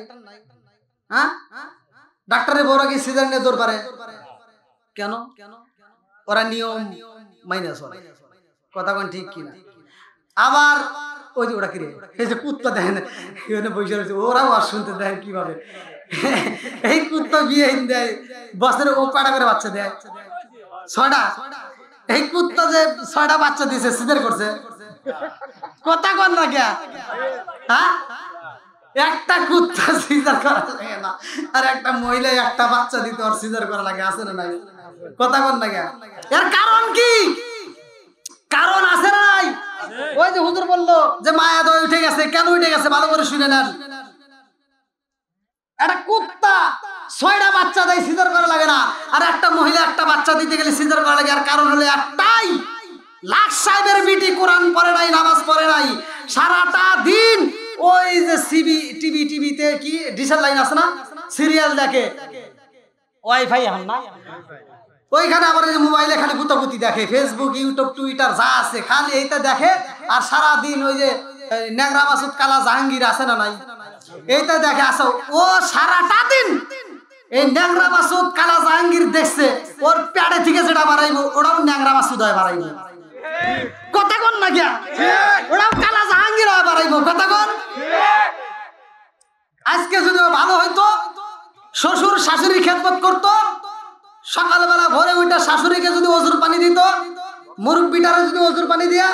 হ্যাঁ? ডাক্তারের বউরা কি সিজার নিয়ে দৌড় পারে? কেন? ওরা নিয়ম মাইনে চলে, কথা কন ঠিক কিনা? আবার ওই যে ওরা কি রে, এই যে কুত্তা দেখেন এখানে বসে রয়েছে, ওরাও আর শুনতে দেয় কিভাবে। এই কুত্তা বিয়ে দেয় বছরে, ও কয়টা করে বাচ্চা দেয়? 6টা। এই কুত্তা যে 6টা বাচ্চা দিছে, সিজার করছে, কথা কন না কে? হ্যাঁ, একটা কুত্তা সিজার করা লাগে না, আর একটা মহিলা একটা বাচ্চা দিতে আর সিজার করা লাগে, আছে না নাই? কথা কন না কে? এর কারণ কি? কারণ আছে না নাই? ওই যে হুজুর বললো যে মায়া দয় উঠে গেছে, কেন উঠে গেছে ভালো করে শুনে নেন। একটা কুত্তা 6টা বাচ্চা দেয়, সিজার করা লাগে না, আর একটা মহিলা একটা বাচ্চা দিতে গেলে সিজার করা লাগে। আর কারণ হলো একটাই, লাখ সাহেবের বিটি কোরআন পড়ে নাই, নামাজ পড়ে নাই, সারাটা দিন ওই যে টিভিতে কি ডিশের লাইন আছে না, সিরিয়াল দেখে, ওয়াইফাই এখন না, ওইখানে আবার এই যে মোবাইলে খালি গুতাগুতি দেখে, ফেসবুক, ইউটিউব, টুইটার যা আছে খালি এইটা দেখে। আর সারা দিন ওই যে ন্যাংরা মাসুদ, কালা জাহাঙ্গীর আছে না নাই, এইটা দেখে। আসো, ও সারাটা দিন এই ন্যাংরা মাসুদ, কালা জাহাঙ্গীর দেখছে, ওর পেটে থেকে যেটা বাড়াইবো ওটাও ন্যাংরা মাসুদ হয় বাড়াইবো, কথা কন না গিয়া? ওরাও কালা জাহাঙ্গীর হয় বাড়াইবো, কথা কন? আজকে যদি ভালো হইতো, শ্বশুর শাশুড়ির খেদমত করতো, সকালবেলা ভোরে উঠে শাশুড়িকে যদি ওজুর পানি দিত, মুরব্বিটারে যদি ওজুর পানি দিয়া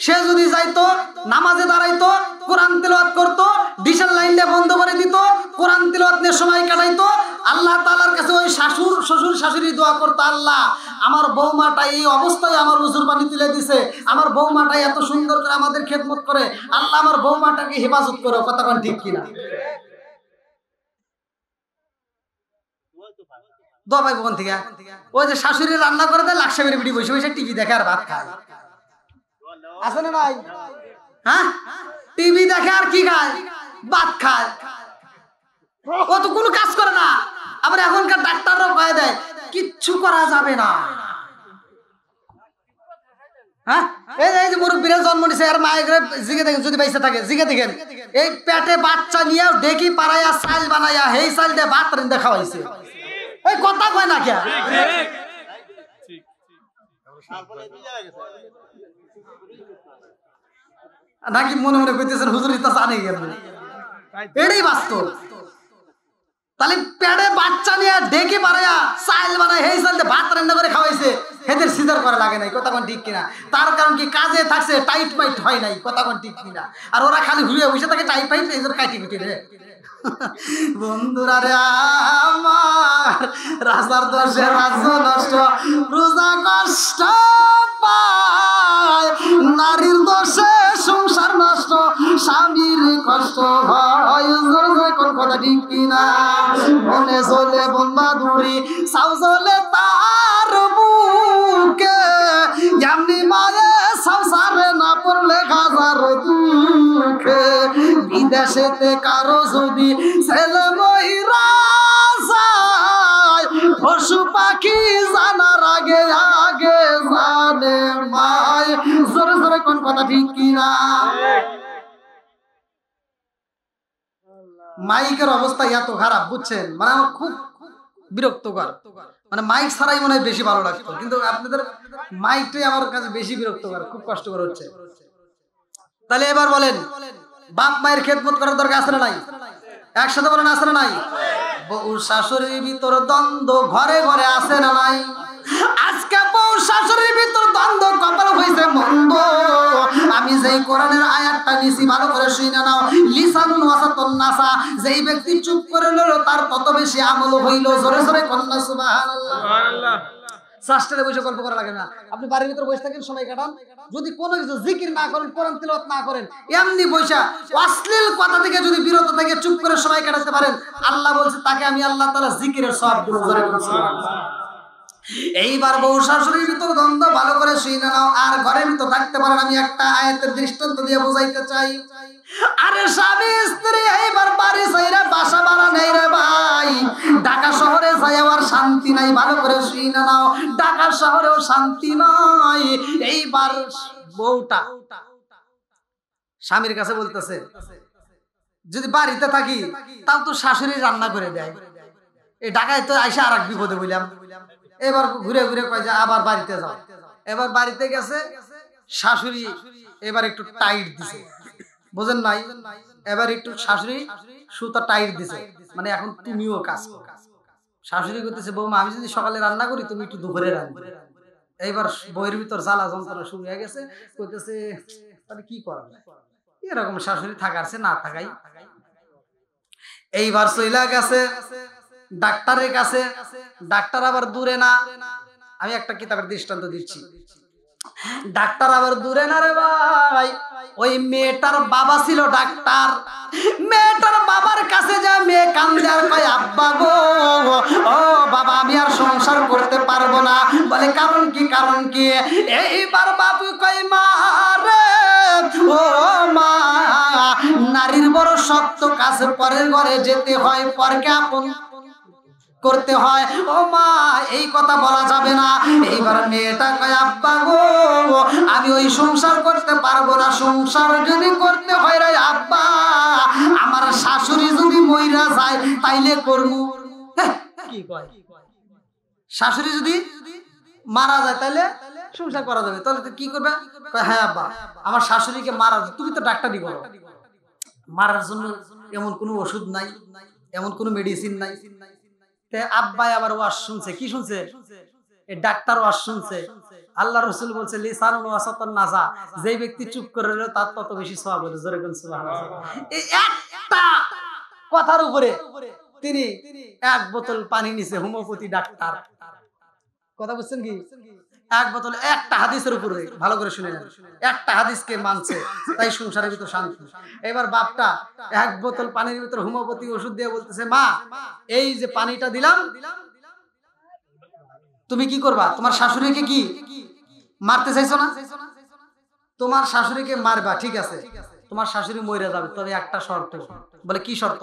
সে যদি যাইতো নামাজে দাঁড়াইতো, কোরআন তিলাওয়াত করতো, ডিশের লাইনটা বন্ধ করে দিত, কোরআন তিলাওয়াত নিয়ে সময় কাটাইতো, আল্লাহ তাআলার কাছে ওই শ্বশুর শাশুড়ি দোয়া করতো, আল্লাহ আমার বৌমাটা এই অবস্থায় আমার ওজুর পানি তুলে দিছে, আমার বৌমাটা এত সুন্দর করে আমাদের খেদমত করে, আল্লাহ আমার বৌমাটাকে হেফাজত করো, কথা কোন ঠিক কিনা? দোয়া পাইব কোন থেকে? ওই যে শাশুড়ি রান্না করে দেয়, লাখ সাহেবের বিটি বসে বসে টিভি দেখে আর ভাত খায়, আছে না নাই? হ্যাঁ, টিভি দেখে আর কি খায়? ভাত খায়। ও তো কোনো কাজ করে না। আবার এখনকার ডাক্তাররাও কয়ে দেয় কিচ্ছু করা যাবে না। হ্যাঁ, এই যে মুরব্বীরা জন্ম নিছে, আর মায়ের জিগে দেখেন, যদি বাইসে থাকে জিগে দেখেন, এই পেটে বাচ্চা নিয়ে ডেকি পাড়াইয়া চাল বানাইয়া সেই চাল দিয়ে ভাত রান্ধে খাওয়াইছে, এই কথা কয় না কে? নাকি মনে মনে কইতেছেন হুজুর এটা জানে গেল, এটাই বাস্তব। তাহলে পেটে বাচ্চা নিয়ে ডেকে পাড়াইয়া চাল বানায় সেই চাল দিয়ে ভাত রান্না করে খাওয়াইছে, এদের সিজার করা লাগে নাই, কথা কোন ঠিক কিনা? তার কারণ কি? কাজে থাকছে, টাইট মাইট হয় নাই, কথা কোন ঠিক কিনা? আর ওরা খালি ঘুরে বসে থাকে, টাইট পাইট এদের কাটি কুটি রে। বন্ধুরা রে আমার, রাজার দোষে রাজ্য নষ্ট, রোজা কষ্ট পায়, নারীর দোষে সংসার নষ্ট, স্বামীর কষ্ট হয়, কোন কথা ঠিক কিনা? মনে চলে বন্ধা দূরি, সাউ চলে তার বুকে, এমনি মারে সংসারে না পড়লে হাজার দুঃখে, বিদেশেতে কারো যদি ছেলে মহিরা যায়, পশু পাখি জানার আগে আগে জানে মায়, জোরে জোরে কোন কথা ঠিক কিনা? মাইকের অবস্থা এত খারাপ, বুঝছেন? মানে আমার খুব বিরক্তকর, মানে মাইক ছাড়াই মনে হয় বেশি ভালো লাগতো, কিন্তু আপনাদের মাইকটাই আমার কাছে বেশি বিরক্তকর, খুব কষ্টকর হচ্ছে। তাহলে এবার বলেন, বাপ মায়ের খেদমত করার দরকার আছে না নাই? একসাথে বলেন, আছে না নাই? বউ শাশুড়ির ভিতর দ্বন্দ্ব ঘরে ঘরে আছে না নাই? আজকে বউ শাশুড়ির ভিতর দ্বন্দ্ব কপাল হইছে মন্দ। আমি যেই কোরআনের আয়াতটা নিছি ভালো করে শুনে নাও, লিসানুন ওয়াসাতুন নাসা, যেই ব্যক্তি চুপ করে নিল তার তত বেশি আমল হইল। জোরে জোরে কন্যা সুবহানাল্লাহ সুবহানাল্লাহ। সাস্টারে বসে গল্প করা লাগে না, আপনি বাড়ির ভিতরে বসে থাকেন সময় কাটান, যদি কোনো কিছু জিকির না করেন, কোরআন তিলাওয়াত না করেন, এমনি বসা অশ্লীল কথা থেকে যদি বিরত থেকে চুপ করে সময় কাটাতে পারেন, আল্লাহ বলছে তাকে আমি আল্লাহ তাআলা জিকিরের সওয়াব দেব। জোরে বলুন সুবহানাল্লাহ। এইবার বউ শাশুড়ির ভিতর দ্বন্দ্ব ভালো করে শুনে নাও, আর ঘরের ভিতর থাকতে পারেন। আমি একটা আয়াতের দৃষ্টান্ত দিয়ে বোঝাইতে চাই। আরে স্বামী স্ত্রী এইবার বাড়ি ছাইরা বাসা ভাড়া নেই রে ভাই, ঢাকা শহরে যাই আর শান্তি নাই। ভালো করে শুনে নাও, ঢাকা শহরেও শান্তি নাই। এইবার বউটা স্বামীর কাছে বলতেছে, যদি বাড়িতে থাকি তাও তো শাশুড়ি রান্না করে দেয়, এই ঢাকায় তো আইসা আর এক বিপদে বললাম। এবার ঘুরে ঘুরে কয় যে আবার বাড়িতে যাও। এবার বাড়িতে গেছে, শাশুড়ি এবার একটু টাইট দিছে, বুঝেন নাই? এবার একটু শাশুড়ি সুতা টাইট দিছে, মানে এখন তুমিও কাজ করো। শাশুড়ি করতেছে, বৌমা আমি যদি সকালে রান্না করি তুমি একটু দুপুরে রান্না। এইবার বইয়ের ভিতর জ্বালা যন্ত্রণা শুরু হয়ে গেছে, কইতেছে তাহলে কি করা যায়? এরকম শাশুড়ি থাকারছে না থাকাই। এইবার চইলা গেছে ডাক্তারের কাছে, ডাক্তার আবার দূরে না। আমি একটা কিতাবের দৃষ্টান্ত দিচ্ছি, ডাক্তার আবার দূরে না রে ভাই। ওই মেয়েটার বাবা ছিল ডাক্তার, মেয়েটার বাবার কাছে যায়, মেয়ে কান্দে আর কয় আব্বা গো, ও বাবা আমি আর সংসার করতে পারবো না। বলে কারণ কি? কারণ কি? এইবার বাবু কয় মা রে, ও মা, নারীর বড় শক্ত কাজ, পরের ঘরে যেতে হয়, পরকে আপন করতে হয়। ও মা এই কথা বলা যাবে না। এইবার মেয়েটা কয় আব্বা গো আমি ওই সংসার করতে পারবো না, সংসার যদি করতে হয় রে আব্বা আমার শাশুড়ি যদি মইরা যায় তাইলে করবো। কি কয়? শাশুড়ি যদি মারা যায় তাইলে সংসার করা যাবে, তাহলে কি করবে? হ্যাঁ আব্বা আমার শাশুড়িকে মারা, তুমি তো ডাক্তারি করো, মারার জন্য এমন কোনো ওষুধ নাই, এমন কোনো মেডিসিন নাই। আব্বাই আবার ওয়াজ শুনছে, কি শুনছে? এই ডাক্তার ওয়াজ শুনছে। আল্লাহ রাসূল বলছে লিসানুন ওয়াসাতুন নাসা, যে ব্যক্তি চুপ করে রইল তার তত বেশি সওয়াব হবে। জোরে বলুন সুবহানাল্লাহ। এই একটা কথার উপরে তিনি এক বোতল পানি নিছে, হোমিওপ্যাথি ডাক্তার। কথা বুঝছেন কি? এক বোতল, একটা হাদিসের উপরে, ভালো করে শুনে নেন, একটা হাদিসকে মানছে, তাই সংসারের ভিতর শান্তি। এবার বাপটা এক বোতল পানির ভিতর হোমিওপ্যাথি ওষুধ দিয়ে বলতেছে, মা এই যে পানিটা দিলাম তুমি কি করবা? তোমার শাশুড়িকে কি মারতে চাইছো না? তোমার শাশুড়িকে মারবা, ঠিক আছে, তোমার শাশুড়ি মরে যাবে, তবে একটা শর্ত। বলে কি শর্ত?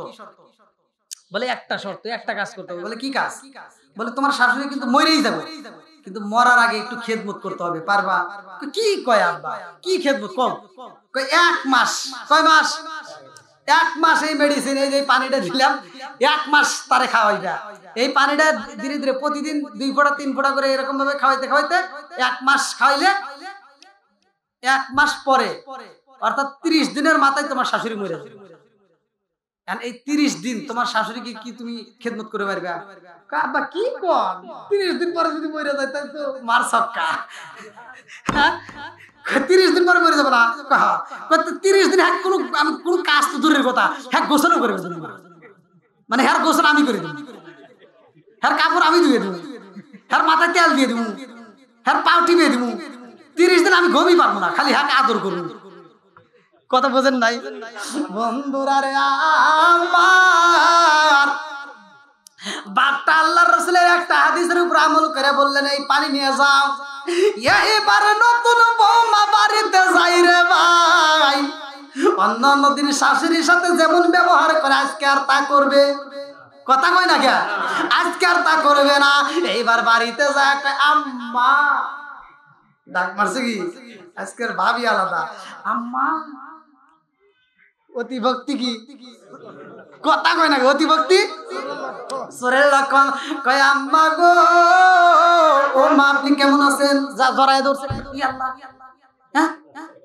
বলে একটা শর্ত, একটা কাজ করতে হবে। বলে কি কাজ? বলে তোমার শাশুড়ি কিন্তু মরেই যাবে, কিন্তু মরার আগে একটু খেদমত করতে হবে, পারবা? কি কয় আব্বা, কি খেদমত? কম কয় 1 মাস। কয় মাস? 1 মাস এই মেডিসিন, এই যে পানিটা দিলাম 1 মাস তারে খাওয়াইবা। এই পানিটা ধীরে ধীরে প্রতিদিন 2 ফোঁটা 3 ফোঁটা করে এরকম ভাবে খাওয়াইতে খাওয়াইতে 1 মাস খাওয়াইলে 1 মাস পরে অর্থাৎ 30 দিনের মাথায় তোমার শাশুড়ি মরে যাবে। এই 30 দিন তোমার শাশুড়িকে কি তুমি খেদমত করে পারবে? আব্বা কি কোন 30 দিন পরে যদি মরে যায় তাহলে তো মার সক্কা। 30 দিন পরে মরে যাবে না? 30 দিন হ্যাঁ কোনো আমি কোনো কাজ তো দূরের কথা, হ্যাঁ গোসলও করবে, মানে হ্যাঁ গোসল আমি করে দেবো, হ্যাঁ কাপড় আমি ধুয়ে দেবো, হ্যাঁ মাথায় তেল দিয়ে দেবো, হ্যাঁ পাও টিপে দেবো। 30 দিন আমি ঘুমই পারবো না, খালি হ্যাঁ আদর করবো। কথা বোঝেন নাই বন্ধুরা রে আমার? বাপটা আল্লাহর রাসূলের একটা হাদিসের উপর আমল করে বললেন এই পানি নিয়ে যাও। এবার নতুন বৌমা বাড়িতে যাই রে ভাই, অন্যান্য দিন শাশুড়ির সাথে যেমন ব্যবহার করে আজকে আর তা করবে। কথা কয় না কে? আজকে আর তা করবে না। এইবার বাড়িতে যায় আম্মা, ডাক মারছে কি? আজকের ভাবি আলাদা, আম্মা। অতিভক্তি কি? কথা কয় না, অতিভক্তি সরের লক্ষণ। কয় আম্মা গো, ও মা আপনি কেমন আছেন? যা জড়ায় ধরছে, হ্যাঁ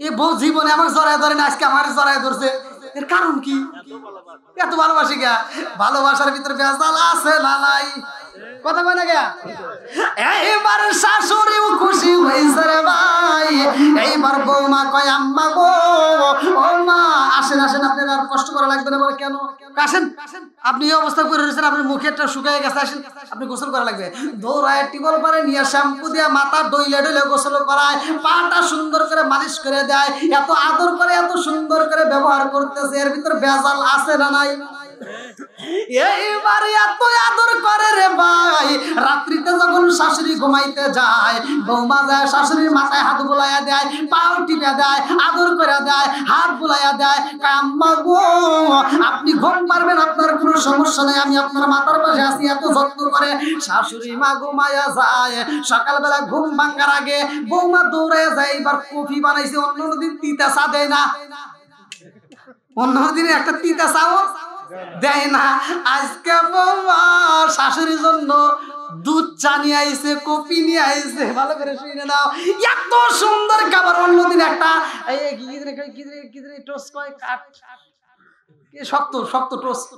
এ বউ জীবনে আমাকে জড়ায় ধরে না, আজকে আমার জড়ায় ধরছে। এর কারণ কি? এত ভালোবাসি গা? ভালোবাসার ভিতরে ভেজাল আছে না নাই? কথা বলে না গয়া এইবার শাশুড়িও খুশি হইছে রে ভাই এইবার বৌমা কয় আম্মা গো ও মা আসেন আসেন আপনার আর কষ্ট করা লাগবে না বলে কেন আসেন আপনি এই অবস্থা করে রয়েছেন আপনার মুখেরটা শুকিয়ে গেছে আসেন আপনি গোসল করা লাগবে দৌড়ায় টিবল পারে নিয়ে শ্যাম্পু দিয়ে মাথা ডইলে ডইলে গোসল করায় পাটা সুন্দর করে মালিশ করে দেয় এত আদর করে এত সুন্দর করে ব্যবহার করতেছে এর ভিতর ভেজাল আছে না নাই এইবার এত আদর করে রে ভাই রাত্রিতে যখন শাশুড়ি ঘুমাইতে যায় বৌমা যায় শাশুড়ির মাথায় হাত বুলাইয়া দেয় পাও টিপে দেয় আদর করে দেয় হাত বুলাইয়া দেয় আম্মা গো আপনি ঘুম পারবেন আপনার কোনো সমস্যা নেই আমি আপনার মাথার পাশে আছি এত যত্ন করে শাশুড়ি মা ঘুমাইয়া যায় সকালবেলা ঘুম ভাঙার আগে বৌমা দৌড়ে যায় এবার কফি বানাইছে অন্যদিন তিতা চা দেয় না অন্যদিন একটা তিতা চাও দেয় না আজকে বৌমা শাশুড়ির জন্য দুধ চা নিয়ে আইছে কফি নিয়ে আইছে ভালো করে শুনে নাও এত সুন্দর খাবার অন্যদিন একটা টোস্ট কয় কাট শক্ত শক্ত টোস্ট